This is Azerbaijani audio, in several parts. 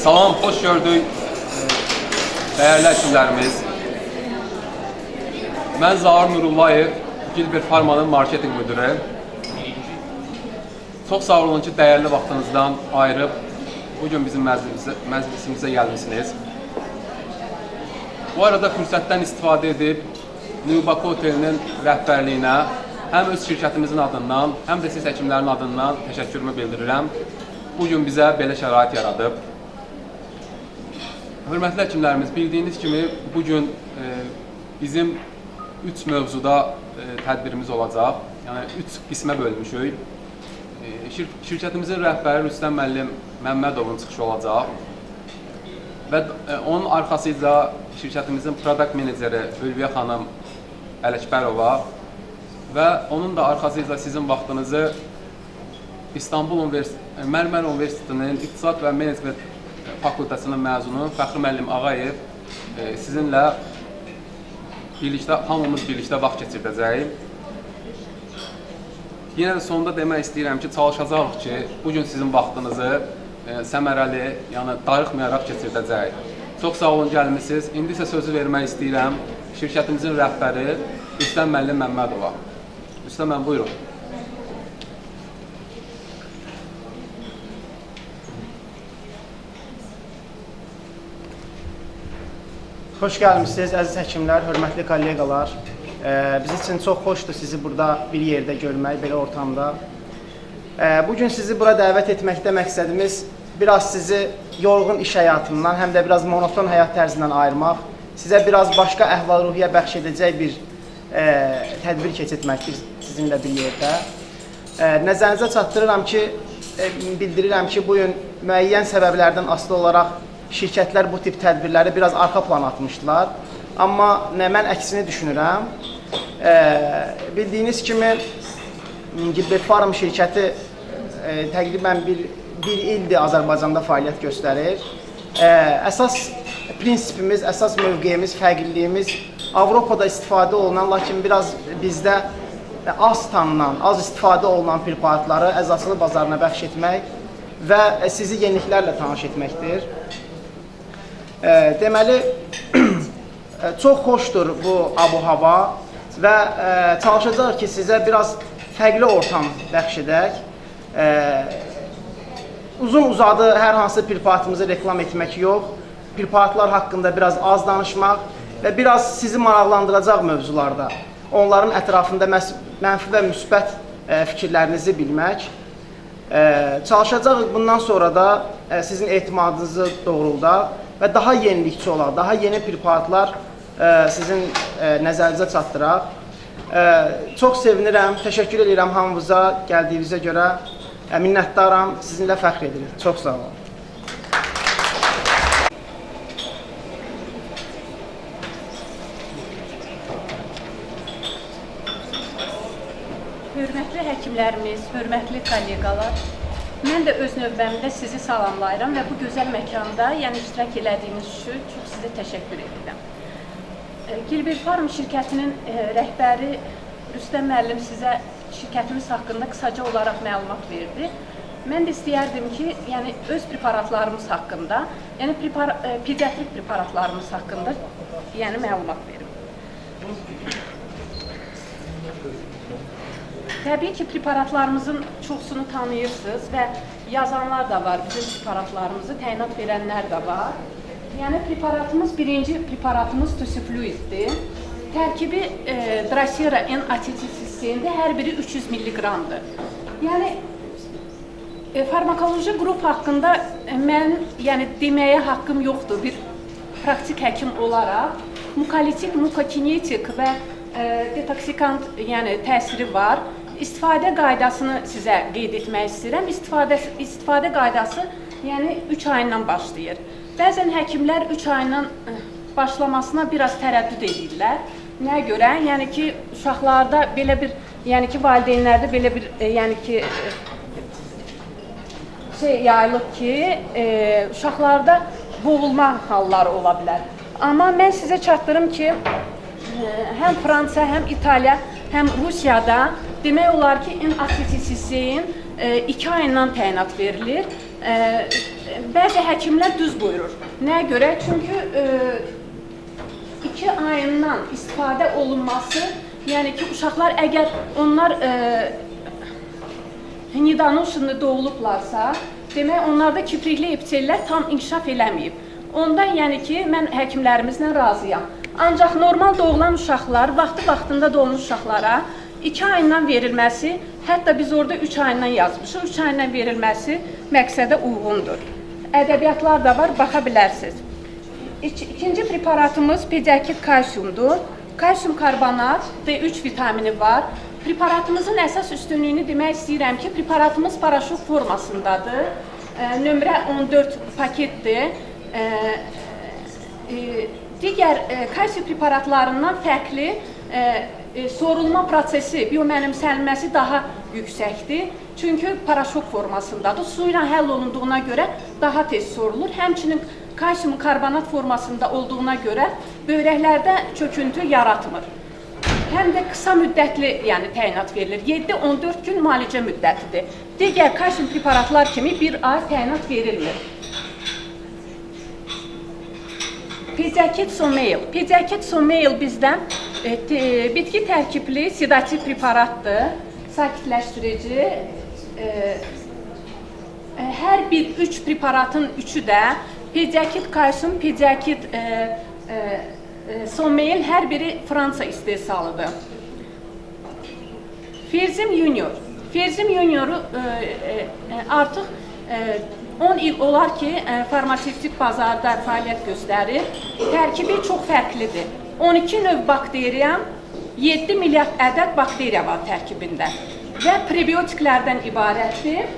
Salam, hoş gördük değerli həkimlərimiz. Mən Zaur Nurullayev, Gilbert Pharma'nın marketing müdürü. Çox sağ olun ki, değerli vaxtınızdan ayırıb bugün bizim məclisimizə gəlmişsiniz. Bu arada fürsətdən istifadə edib Nubako Otelinin rəhbərliyinə həm öz şirkətimizin adından, həm də siz həkimlərin adından təşəkkürümü bildirirəm. Bugün bizə belə şərait yaradıb. Hörmətli həkimlərimiz, bildiyiniz kimi bugün bizim 3 mövzuda tədbirimiz olacaq. Yəni 3 qismə bölmüşük. Şirkətimizin rəhbəri Rüstəm müəllim Məmmədovun çıxışı olacaq. Və onun arxasıca şirkətimizin product meneceri Ülviyə xanım Ələkbərova və onun da arxasıca sizin vaxtınızı İstanbul Mərmər Universitetinin İqtisad və Menecment Fakültəsinin məzunu Fəxri müəllim Ağayev sizinlə hamımız birlikdə vaxt keçirdəcəyik. Yenə də sonunda demək istəyirəm ki, çalışacağıq ki, bugün sizin vaxtınızı səmərəli, yəni darıxmayaraq keçirdəcəyik. Çox sağ olun gəlmişsiniz. İndi isə sözü vermək istəyirəm şirkətimizin rəhbəri Rüstəm müəllim Məmmədova. Rüstəm müəllim, buyurun. Xoş gəlmişsiniz, əziz həkimlər, hörmətli kollegalar. Biz üçün çox xoşdur sizi burada bir yerdə görmək, belə ortamda. Bugün sizi bura dəvət etməkdə məqsədimiz biraz sizi yorğun iş həyatından, həm də biraz monoton həyat tərzindən ayırmaq, sizə biraz başqa əhval-ruhiyyə bəxş edəcək bir tədbir keçirməkdir sizinlə bir yerdə. Nəzərinizə çatdırıram ki, bildirirəm ki, bugün müəyyən səbəblərdən asılı olaraq şirkətlər bu tip tədbirləri biraz arxa plana atmışdılar. Amma mən əksini düşünürəm. Bildiyiniz kimi Gilbert Pharma şirkəti təqribən bir ildir Azərbaycanda fəaliyyət göstərir. Əsas prinsipimiz, əsas mövqeyimiz, fərqliliyimiz Avropada istifadə olunan, lakin biraz bizdə az tanınan, az istifadə olunan preparatları əzasılı bazarına bəxş etmək və sizi yeniliklərlə tanış etməkdir. Deməli, çox xoşdur bu abu-hava və çalışacaq ki, sizə biraz fərqli ortam bəxş edək. Uzun-uzadı hər hansı preparatımızı reklam etmək yox, preparatlar haqqında biraz az danışmaq və biraz sizi maraqlandıracaq mövzularda, onların ətrafında mənfi və müsbət fikirlərinizi bilmək. Çalışacaq bundan sonra da sizin etimadınızı doğruldaq və daha yenilikçi olaq, daha yeni preparatlar sizin nəzərinizə çatdıraq. Çox sevinirəm, təşəkkür edirəm hamınıza gəldiyinizə görə. Minnətdaram, sizinlə fəxr edirik. Çox sağ olun. Hörmətli həkimlərimiz, hörmətli kollegalar, mən də öz növbəmdə sizi salamlayıram və bu gözəl məkanda iştirak elədiyiniz üçün çox sizə təşəkkür edirəm. Gilbert Pharma şirkətinin rəhbəri Rüstəm müəllim sizə şirkətimiz haqqında qısaca olaraq məlumat verdi. Mən də istəyərdim ki, öz preparatlarımız haqqında, pediatrik preparatlarımız haqqında məlumat verim. Təbii ki, preparatlarımızın çoxsunu tanıyırsınız və yazanlar da var, bizim preparatlarımızı təyinat verənlər də var. Birinci preparatımız Tusifluiddir. Tərkibi Drosera N-asetilsisində hər biri 300 mg-dır. Farmakoloji qrup haqqında mən deməyə haqqım yoxdur bir praktik həkim olaraq. Mukolitik, mukokinetik və detoksikant təsiri var. İstifadə qaydasını sizə qeyd etmək istəyirəm. İstifadə qaydası 3 ayından başlayır. Bəzən həkimlər 3 ayından başlamasına biraz tərəddüd edirlər. Nəyə görə? Uşaqlarda belə bir, valideynlərdə belə bir, yayılıb ki, uşaqlarda boğulma halları ola bilər. Amma mən sizə çatdırım ki, həm Fransa, həm İtaliya, həm Rusiyada demək olar ki, N-asetilsisin 2 ayından təyinat verilir. bəzi həkimlər düz buyurur. Nəyə görə? Çünki 2 ayından istifadə olunması, yəni ki, uşaqlar əgər onlar nidanuşunu doğulublarsa, demək onlarda kiprikli epitellər tam inkişaf eləməyib. Ondan yəni ki, mən həkimlərimizlə razıyam. Ancaq normal doğulan uşaqlar, vaxtında doğmuş uşaqlara 2 ayından verilməsi, hətta biz orada 3 ayından yazmışıq, 3 ayından verilməsi məqsədə uyğundur. Ədəbiyyatlar da var, baxa bilərsiniz. İkinci preparatımız pediakit kalsiyumdur. Kalsiyum karbonat, D3 vitamini var. Preparatımızın əsas üstünlüyünü demək istəyirəm ki, preparatımız paraşok formasındadır. Nömrə 14 paketdir. Digər kalsiyum preparatlarından fərqli sorulma prosesi, biomənimsənilməsi daha yüksəkdir. Çünki paraşok formasındadır. Su ilə həll olunduğuna görə daha tez sorulur. Həmçinin kalsiyum karbonat formasında olduğuna görə böyrəklərdə çöküntü yaratmır. Həm də qısa müddətli təyinat verilir. 7-14 gün müalicə müddətidir. Digər kalsiyum preparatlar kimi 1 ay təyinat verilmir. Pediakit Someil. Pediakit Someil bizdən bitki tərkibli sedativ preparatdır, sakitləşdirici. Hər bir 3 preparatın 3-ü də pediakit kalsiyum, pediakit Someil hər biri Fransa istehsalıdır. Ferzim Junior. Ferzim Junior'u artıq 10 il olar ki, farmasevtik bazarda fəaliyyət göstərir. Tərkibi çox fərqlidir. 12 növ bakteriya, 7 milyard ədəd bakteriya var tərkibində və prebiotiklərdən ibarətdir.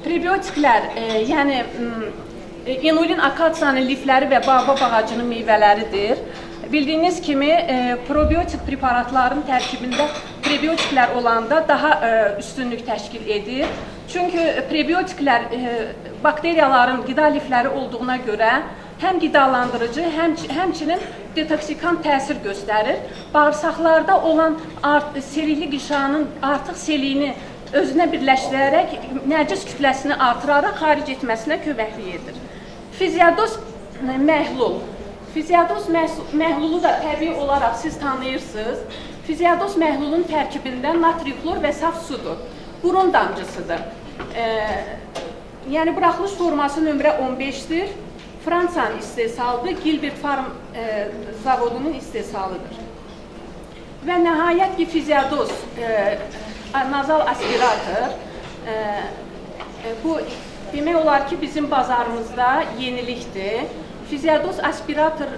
Prebiotiklər, yəni inulin akatsiyanın lifləri və baobab ağacının meyvələridir. Bildiyiniz kimi, probiotik preparatların tərkibində prebiotiklər olanda daha üstünlük təşkil edir. Çünki prebiotiklər bakteriyaların qida lifləri olduğuna görə həm qidalandırıcı, həmçinin detoksikant təsir göstərir. Bağırsaqlarda olan selikli qişanın artıq seliyini özünə birləşdirərək nəcis kütləsini artıraraq xaric etməsinə köməklik edir. Fiziodoz məhlul. Fiziodoz məhlulu da təbii olaraq siz tanıyırsınız. Fiziodoz məhlulun tərkibində natriy xlor və saf sudur. Burun damcısıdır. Yəni, buraxılış forması nömrə 15-dir. Fransanın istehsalıdır, Gilbert Farm zavodunun istehsalıdır. Və nəhayət ki, fiziodoz nazal aspirator. Bu, demək olar ki, bizim bazarımızda yenilikdir. Fiziodoz aspirator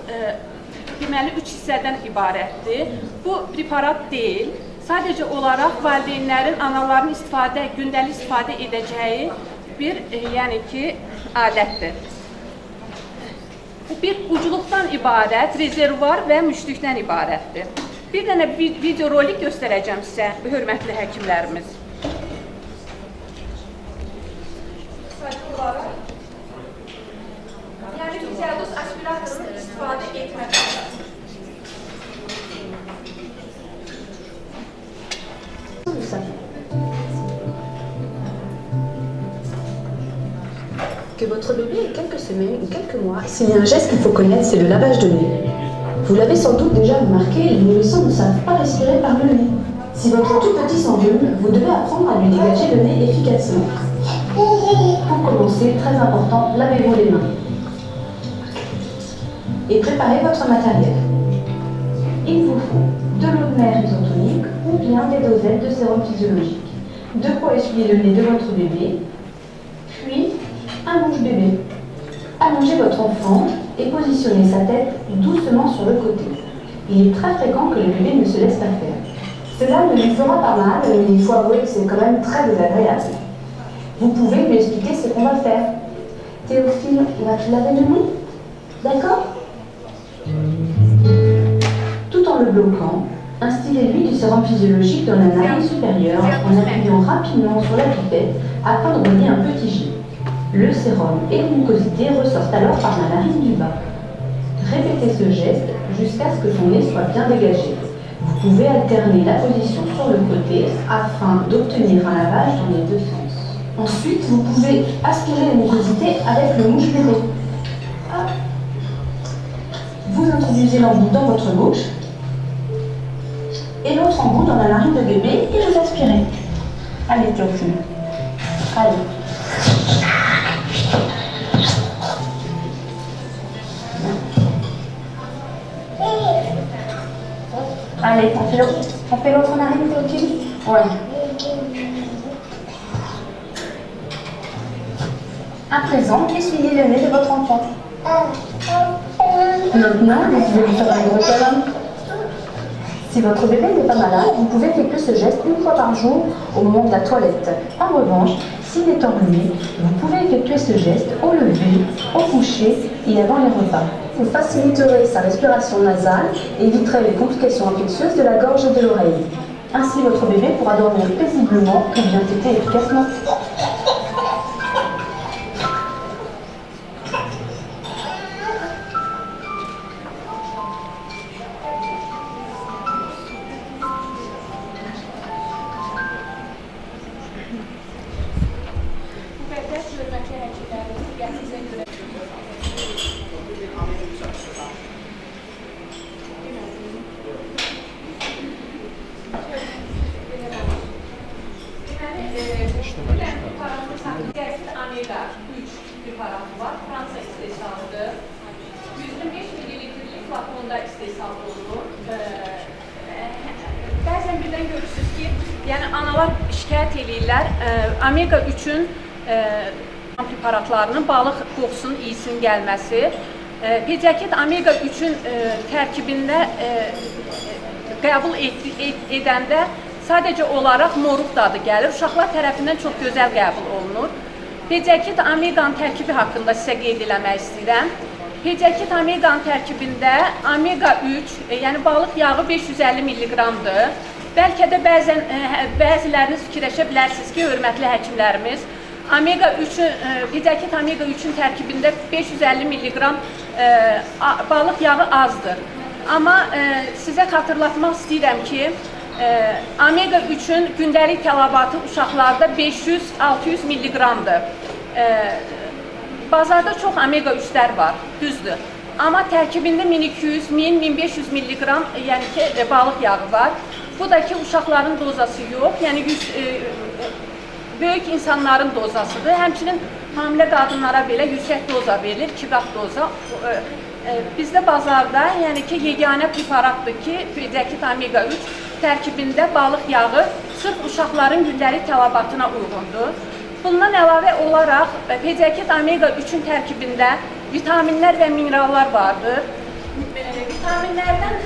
deməli 3 hissədən ibarətdir. Bu preparat deyil. Sadəcə olaraq valideynlərin, anaların gündəlik istifadə edəcəyi bir, yəni ki, adətdir. Bu bir ucluqdan ibarət, rezervuar və müşlükdən ibarətdir. Bir dənə videorolik göstərəcəm sizə, hörmətli həkimlərimiz. Yəni, fiziodoz aspiratorunu istifadə etmək lazım. Que votre bébé ait quelques semaines ou quelques mois, s'il y a un geste qu'il faut connaître, c'est le lavage de nez. Vous l'avez sans doute déjà remarqué, les nourrissons ne savent pas respirer par le nez. Si votre tout petit s'enrhume, vous devez apprendre à lui dégager le nez efficacement. Pour commencer, très important, lavez-vous les mains. Et préparez votre matériel. Il vous faut de l'eau de mer isotonique ou bien des dosettes de sérum physiologique. De quoi essuyer le nez de votre bébé, puis un bouche-bébé. Allongez votre enfant et positionnez sa tête doucement sur le côté. Il est très fréquent que le bébé ne se laisse pas faire. Cela ne lui fera pas mal, mais il faut avouer que c'est quand même très désagréable. Vous pouvez lui expliquer ce qu'on va faire. Théophile, on va te laver le nez? D'accord? Tout en le bloquant, instillez-lui du sérum physiologique dans la narine supérieure en appuyant rapidement sur la pipette afin de relier un petit jet. Le sérum et la mucosité ressortent alors par la narine du bas. Répétez ce geste jusqu'à ce que son nez soit bien dégagé. Vous pouvez alterner la position sur le côté afin d'obtenir un lavage dans les deux sens. Ensuite, vous pouvez aspirer la mucosité avec le mouche bébé. Vous introduisez l'embout dans votre bouche et l'autre embout dans la narine de bébé et vous aspirez. Allez, Théophile. Allez. Allez, t'as fait l'autre narine, Théophile? Ouais. À présent, essuyez le nez de votre enfant. Maintenant, vous pouvez lui faire un gros câlin. Si votre bébé n'est pas malade, vous pouvez effectuer ce geste une fois par jour au moment de la toilette. En revanche, s'il est enrhumé, vous pouvez effectuer ce geste au lever, au coucher et avant les repas. Vous faciliterez sa respiration nasale et éviterez les complications infectieuses de la gorge et de l'oreille. Ainsi, votre bébé pourra dormir paisiblement et bien téter efficacement. Amerika 3 preparatı var. Fransa istehsalıdır. 125 mililitrlik flakonda istehsal olunur. Bəzən birdən görürsünüz ki, yəni analar şikayət edirlər. Omega 3-ün preparatlarının balıq qoxusunun iyisinin gəlməsi. Pediakit omega 3-ün tərkibində qəbul edəndə sadəcə olaraq moruq dadı gəlir. Uşaqlar tərəfindən çox gözəl qəbul olunur. Pediakit omeganın tərkibi haqqında sizə qeyd eləmək istəyirəm. Pediakit omeganın tərkibində omega 3, yəni balıq yağı 550 mg-dır. Bəlkə də bəziləriniz fikirləşə bilərsiniz ki, hörmətli həkimlərimiz, pediakit omega 3-ün tərkibində 550 mg balıq yağı azdır. Amma sizə xatırlatmaq istəyirəm ki, omega 3-ün gündəlik tələbatı uşaqlarda 500-600 mg-dır. Bazarda çox omega 3-lər var, düzdür. Amma tərkibində 1200-1500 mg yəni ki, balıq yağı var. Bu da ki, uşaqların dozası yox, yəni böyük insanların dozasıdır. Həmçinin hamilə qadınlara belə yüksək doza verilir, 2 qat doza. Bizdə bazarda, yəni ki, yeganə preparatdır ki, pediakit omega 3 tərkibində balıq yağı sırf uşaqların gündəlik tələbatına uyğundur. Bundan əlavə olaraq, pediakit omega 3-ün tərkibində vitaminlər və minerallar vardır. Vitaminlərdən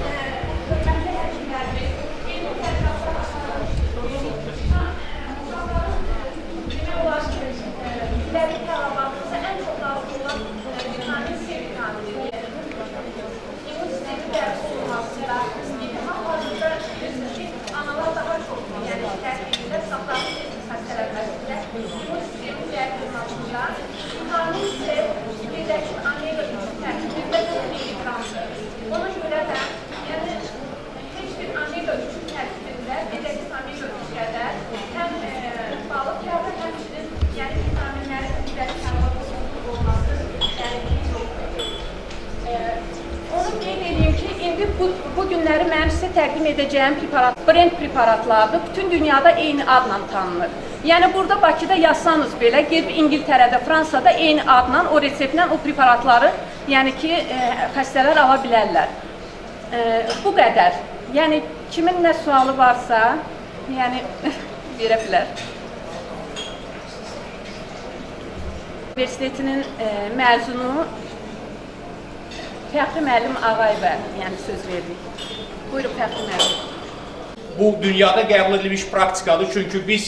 hörmətli həkimlərimiz, gündəlik tələbatımıza ən çox lazım olan vitamin C vitamini. İmmun sistemi bərpa olmasında, hal-hazırda bilirsiniz ki, analar daha çox, yəni tərkibində saxlanmış xəstələnməsində immun sistemi bərpa olmasında vitamin C, pediakit omega 3 tərkibində 4 mg-dır. Ona görə də, yəni heç bir omega 3 tərkibində pediakit omega 3 qədər həm balıq yağı, həmçinin yəni vitaminlərin gündəlik tələbat olması, yəni çox. Onu qeyd edeyim ki, indi bu günləri mənim sizə təqdim edəcəyim preparat, brend preparatlardır. Bütün dünyada eyni adla tanınır. Yəni burada Bakıda yazsanız belə, gedib İngiltərədə, Fransada eyni adla, o reseptlə o preparatları, yəni ki, xəstələr ala bilərlər. Bu qədər. Yəni kimin nə sualı varsa, yəni verə bilər. Universitetinin məzunu Fəxri müəllim Ağayevə yəni söz verdik. Buyurun Fəxri müəllim. Bu dünyada qəbul edilmiş praktikadır, çünki biz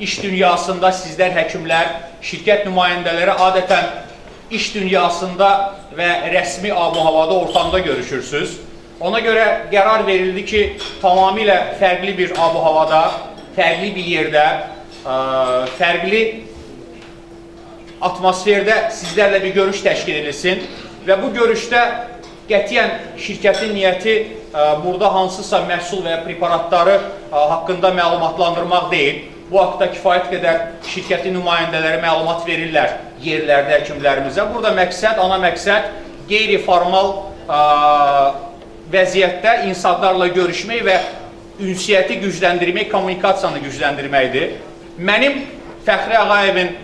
iş dünyasında sizlər həkimlər, şirkət nümayəndələri adətən iş dünyasında və rəsmi abu-havada ortamda görüşürsünüz. Ona görə qərar verildi ki, tamamilə fərqli bir abu-havada, fərqli bir yerdə, fərqli atmosferdə sizlərlə bir görüş təşkil edilsin və bu görüşdə qətiyyən şirkətin niyyəti burada hansısa məhsul və ya preparatları haqqında məlumatlandırmaq deyil. bu haqda kifayət qədər şirkətin nümayəndələri məlumat verirlər yerlərdə həkimlərimizə. Burada məqsəd, ana məqsəd qeyri-formal vəziyyətdə insanlarla görüşmək və ünsiyyəti gücləndirmək, kommunikasiyanı gücləndirməkdir. Mənim Fəxri Ağayevin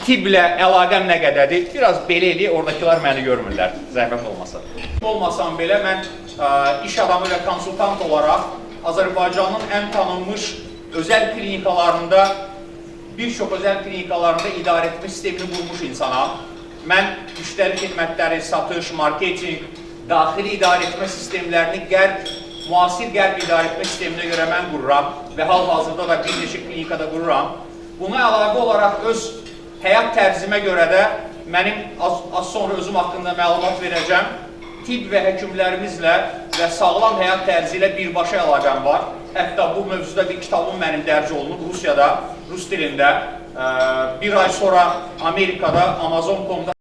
tibblə əlaqəm nə qədərdir? Biraz belə eləyək, oradakılar məni görmürlər, zəhmət olmasa. Olmasam belə, mən iş adamı və konsultant olaraq Azərbaycanın ən tanınmış özəl klinikalarında, bir çox özəl klinikalarında idarə etmə sistemini qurmuş insanam. Mən müştəri xidmətləri, satış, marketing, daxili idarə etmə sistemlərini müasir qərb idarə etmə sisteminə görə mən qururam və hal-hazırda da bir neçə klinikada qururam. Buna əlavə olaraq öz həyat tərzimə görə də mənim az sonra özüm haqqında məlumat verəcəm. Tibb və həkimlərimizlə və sağlam həyat tərzi ilə birbaşa əlaqəm var. Hətta bu mövzuda bir kitabım mənim dərc olunub Rusiyada, rus dilində. Bir ay sonra Amerikada Amazon.com-da